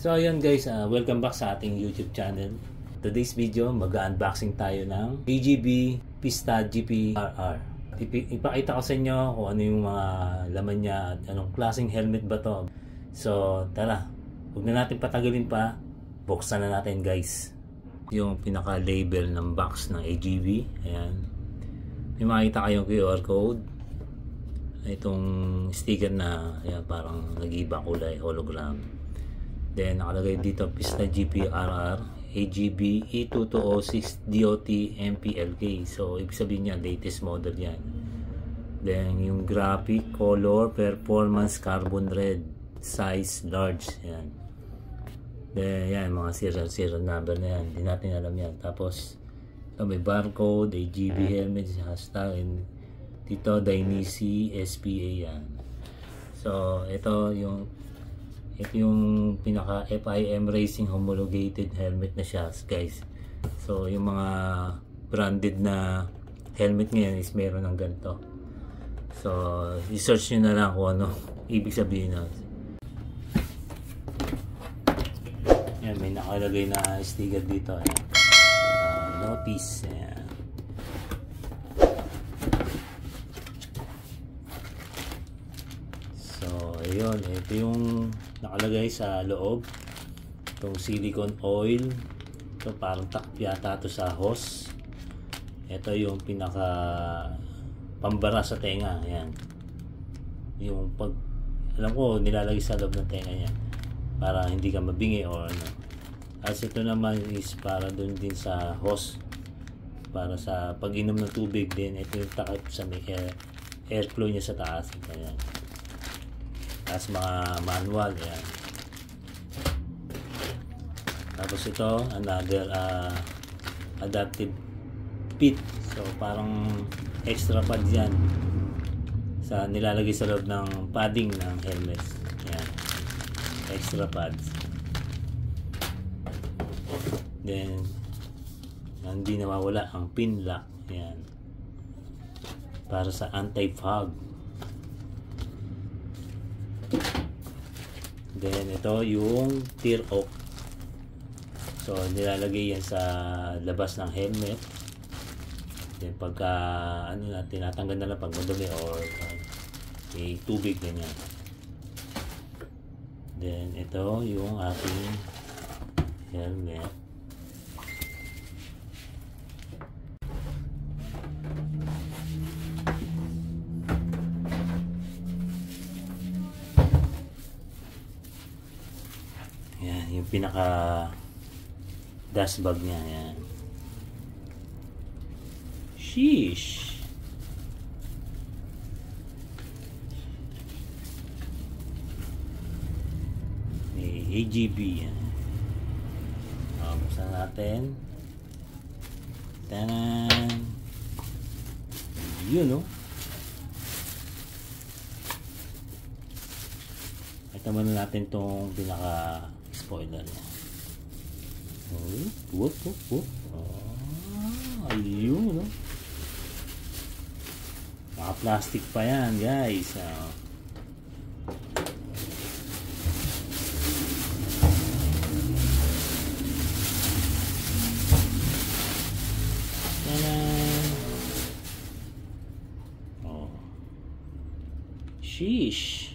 So ayun guys, welcome back sa ating YouTube channel. Today's video, mag-unboxing tayo ng AGB Pista GP-RR. Ipakita ko sa inyo kung ano yung mga laman niya at anong klaseng helmet ba to. So tara, huwag na natin patagalin pa, buksan na natin guys. Yung pinaka-label ng box ng AGB, ayan. May makita kayong QR code. Itong sticker na ayan, parang nag-iba kulay, hologram. Then nakalagay dito Pista GP-RR AGB E2206 DOT MPLK. So ibig sabihin niya latest model yan. Then yung graphic, color, performance, carbon red, size large, yan. Then yan, mga serial number na yan, hindi natin alam yan. Tapos may barcode, AGB helmet, hashtag, and dito Dainese SPA yan. So ito yung pinaka FIM Racing homologated helmet na siya guys. So yung mga branded na helmet ngayon is meron ng ganito. So i-search nyo na lang kung ano ibig sabihin na. Yan, may nakalagay na sticker dito. Notice. Yan. Ayun, ito yung nakalagay sa loob. Itong silicone oil. Ito parang takip yata ito sa hose. Ito yung pinaka pambara sa tenga. Ayan. Yung pag, alam ko, nilalagay sa loob ng tenga niya para hindi ka mabingi or ano. As ito naman is para dun din sa hose. Para sa pag-inom ng tubig din. Ito yung takip sa may airflow niya sa taas. Ayan. As mga manual yan. Tapos ito another adaptive pit. So parang extra pad yan sa nilalagay sa loob ng padding ng helmet. Yan. Extra pads. Then hindi nawawala ang pin lock. Yan. Para sa anti-fog. Then ito yung tear oak. So nilalagay yan sa labas ng helmet. Then pagka ano na tinatanggal na lang pag madumi or may tubig ganyan. Then ito yung ating helmet. Yung pinaka dust bag niya, yan. Sheesh. May AGB yan. Buksan natin. Tanan. Yun, no? Ito muna natin tong pinaka spoiler niya. Whoop. Ayun, no? Naka-plastic pa yan, guys. Sheesh.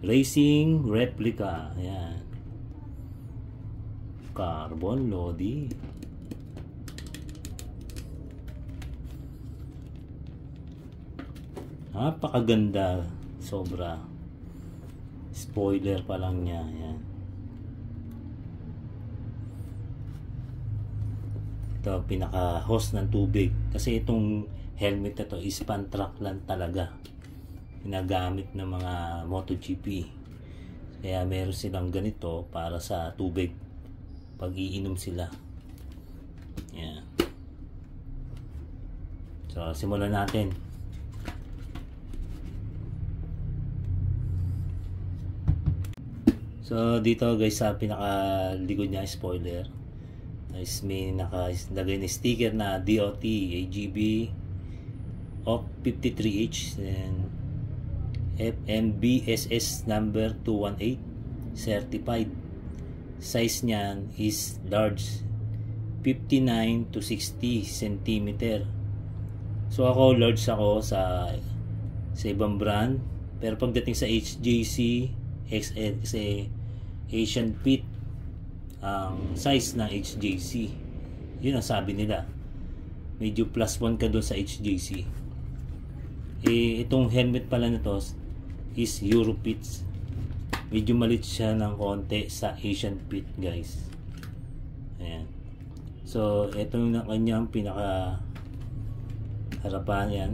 Racing replica. Ayan. Carbon Lodi. Napakaganda. Sobra. Spoiler pa lang niya. Ayan. Ito pinaka-hose ng tubig. Kasi itong helmet na to is pan-track lang talaga. Ginagamit ng mga MotoGP. Kaya meron silang ganito para sa tubig pag iinom sila. Yan. So simulan natin. So dito guys sa pinakalikod niya spoiler is may nakalagay na sticker na DOT AGB of 53H, then FMBSS number 218 certified. Size niyan is large, 59 to 60 cm. So ako large ako sa ibang brand, pero pagdating sa HJC XL kasi Asian Fit ang size ng HJC, yun ang sabi nila, medyo +1 ka doon sa HJC. Itong helmet pala na to is Eurofit, medyo malit siya ng konti sa Asian Fit, guys. Ayan. So ito yung kanyang pinaka harapan, yan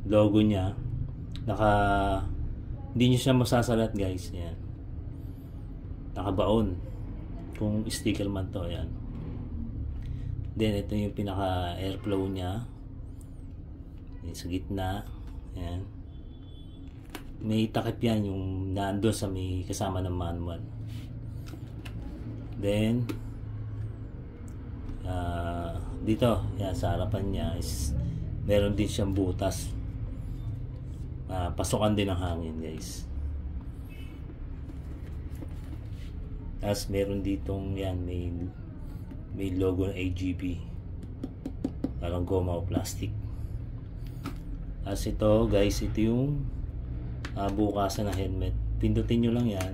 logo niya, hindi nyo siya masasalat, guys. Yan, nakabaon kung sticker man to. Yan. Then ito yung pinaka airflow niya, sa gitna. Yan, may takip yan, yung nando sa may kasama ng manual. Then dito, yan, sa harapan niya is meron din siyang butas, pasukan din ng hangin, guys. Tapos meron ditong yan, may logo ng AGB, parang goma o plastic. Tapos ito, guys, ito yung bukasan ng helmet. Pindutin nyo lang yan.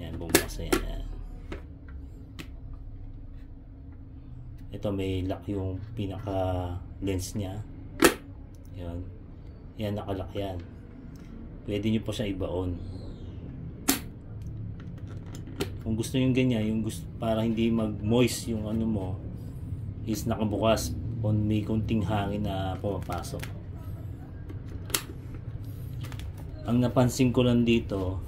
Yan, bumasa yan. Ito may lock yung pinaka lens niya. Yan. Yan, nakalock yan. Pwede nyo po siya ibaon. Kung gusto nyo ganyan, yung gusto, para hindi mag-moist yung ano mo, is nakabukas kung may kunting hangin na pumapasok. Ang napansin ko lang dito,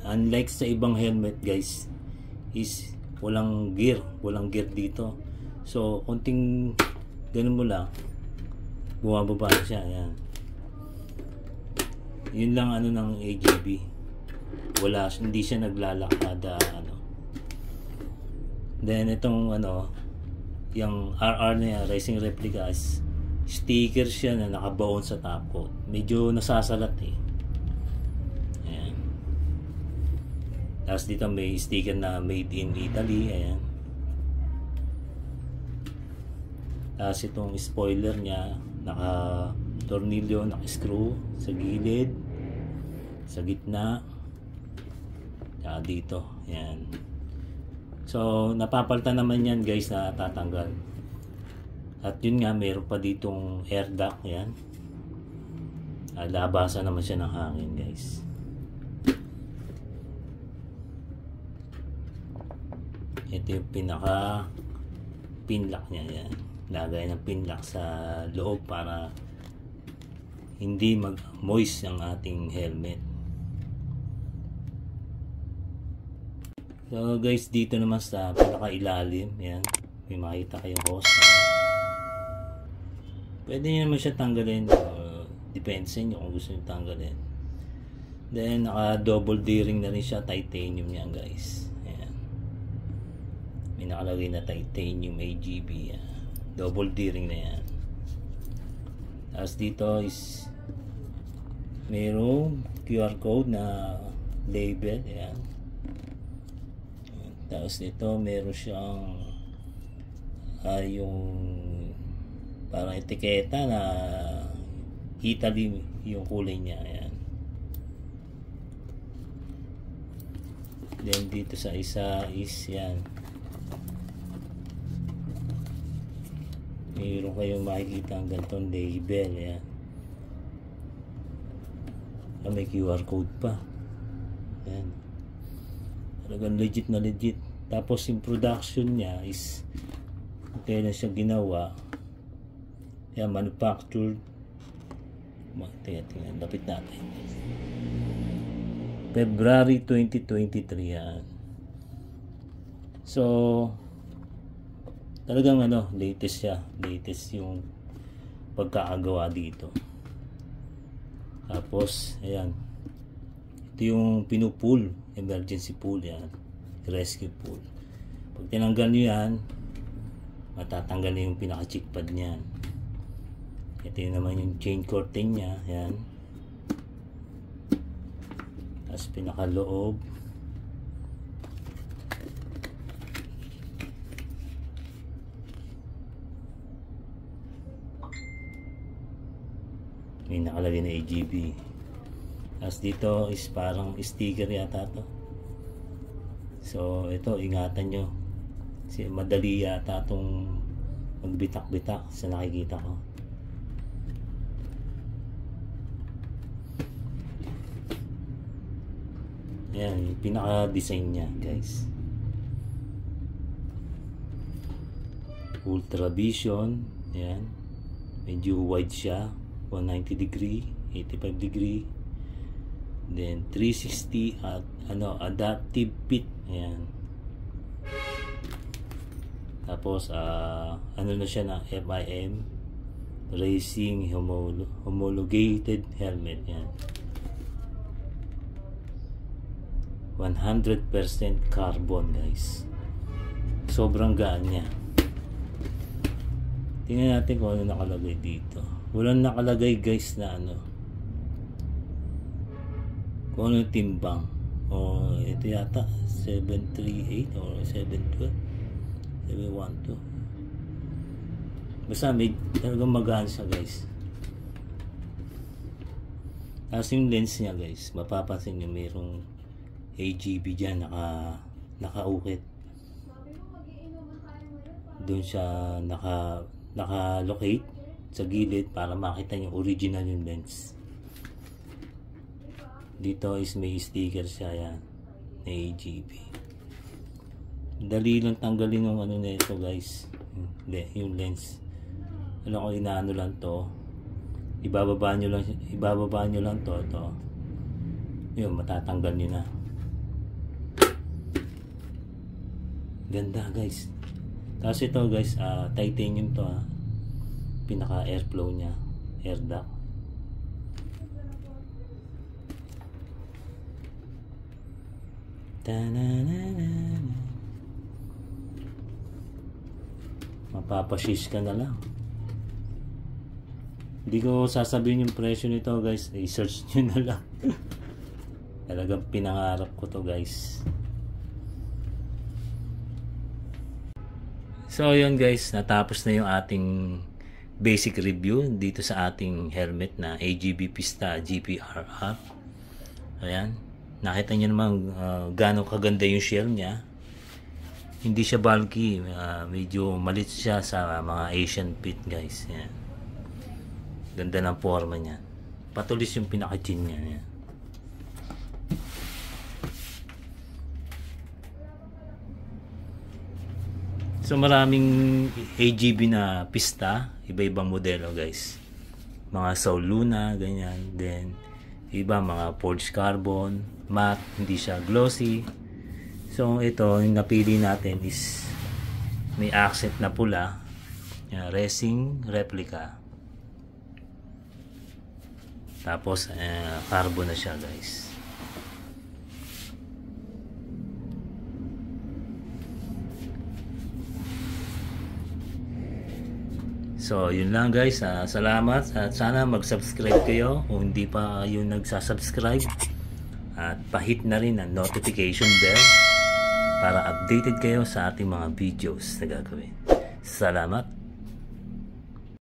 unlike sa ibang helmet, guys, is walang gear dito. So kunting ganun mo lang, bumababa na siya. Yan, yun lang ano ng AGB, hindi siya naglalakada ano. Then itong ano, yung RR na yan, Racing Replica, is sticker siya na nakabaon sa top coat. Medyo nasasalat eh. Ayan. Tapos dito may sticker na made in Italy. Ayan. Tapos itong spoiler niya, naka tornilyo, naka screw sa gilid, sa gitna, dito. Ayan. So napapalitan naman yan, guys, na tatanggal. At yun nga, mayroon pa ditong air duct. Yan, labasan naman siya ng hangin, guys. Ito yung pinaka pinlock niya. Yan, lagay ng pinlock sa loob para hindi mag-moist ang ating helmet. So guys, dito naman sa pinaka-ilalim, yan, may makita kayong hose. Pwede nyo naman siya tanggalin, depende sa inyo kung gusto nyo tanggalin. Then naka double D-ring na rin siya, titanium yan, guys. Ayan, may nakalagay na titanium AGB, yan. Double D-ring na yan. Tapos dito is mayroong QR code na label. Ayan. Tapos dito meron siyang yung parang etiketa na Italy yung kulay niya. Ayan. Then dito sa isa is yan, mayroon kayong makikita ang ganitong label. Ayan. May QR code pa. Ayan. Talagang legit na legit. Tapos yung production niya is kailan siya ginawa. Yan, manufactured. Tingnan, lapit natin. February 2023 yan. So talagang ano, latest siya. Latest yung pagkakagawa dito. Tapos ayan, ito yung pinupull, emergency pull, yan, rescue pull. Pag tinanggal nyo yan, matatanggal na yung pinaka-cheek pad niyan. Ito yung naman yung chain curtain nya, yan. Tapos pinakaloob. May nakalagay na AGB. Tapos dito is parang sticker yata to. So ito, ingatan nyo. Kasi madali yata itong magbitak-bitak sa nakikita ko. Ayan, yung pinaka-design niya, guys. Ultra Vision. Ayan. Medyo wide siya. 190 degree, 85 degree. Then 360 at adaptive fit. Ayan. Tapos na siya na FIM Racing Homologated Helmet. Ayan. 100% carbon, guys. Sobrang gaan niya. Tingnan natin kung ano nakalagay dito. Walang nakalagay, guys, na kung ano yung timbang. O ito yata 738 or 712 712. Basta may talagang magaan siya, guys. Tapos yung lens niya, guys, mapapansin nyo mayroong AGB dyan nakaukit. Doon siya naka-locate sa gilid para makita yung original yung lens. Dito is may sticker siya, yan, na AGB. Dali lang tanggalin yung na ito, guys. Yung lens. Ko inaano lang to. Ibababa nyo lang to. Yun, matatanggal nyo na. Ganda, guys. Tapos ito, guys, titanium to, pinaka airflow nya, air duct. Mapapashish ka na lang. Hindi ko sasabihin yung presyo nito, guys. I-search nyo na lang. Talagang pinangarap ko to, guys. So yun, guys, natapos na yung ating basic review dito sa ating helmet na AGB Pista GP-RR. Ayan, nakita nyo naman gano'ng kaganda yung shell nya. Hindi siya bulky, medyo malit siya sa mga Asian fit, guys. Ayan. Ganda ng forma nya, patulis yung pinaka-chin nya. Ayan. So maraming AGB na pista, iba-ibang modelo, guys. Mga Saul Luna, ganyan. Then iba mga forged carbon, matte, hindi siya glossy. So ito, yung napili natin is may accent na pula, racing replica. Tapos carbon na siya, guys. So yun lang, guys. Salamat at sana mag-subscribe kayo kung hindi pa kayo nagsasubscribe, at pa-hit na rin ang notification bell para updated kayo sa ating mga videos na gagawin. Salamat.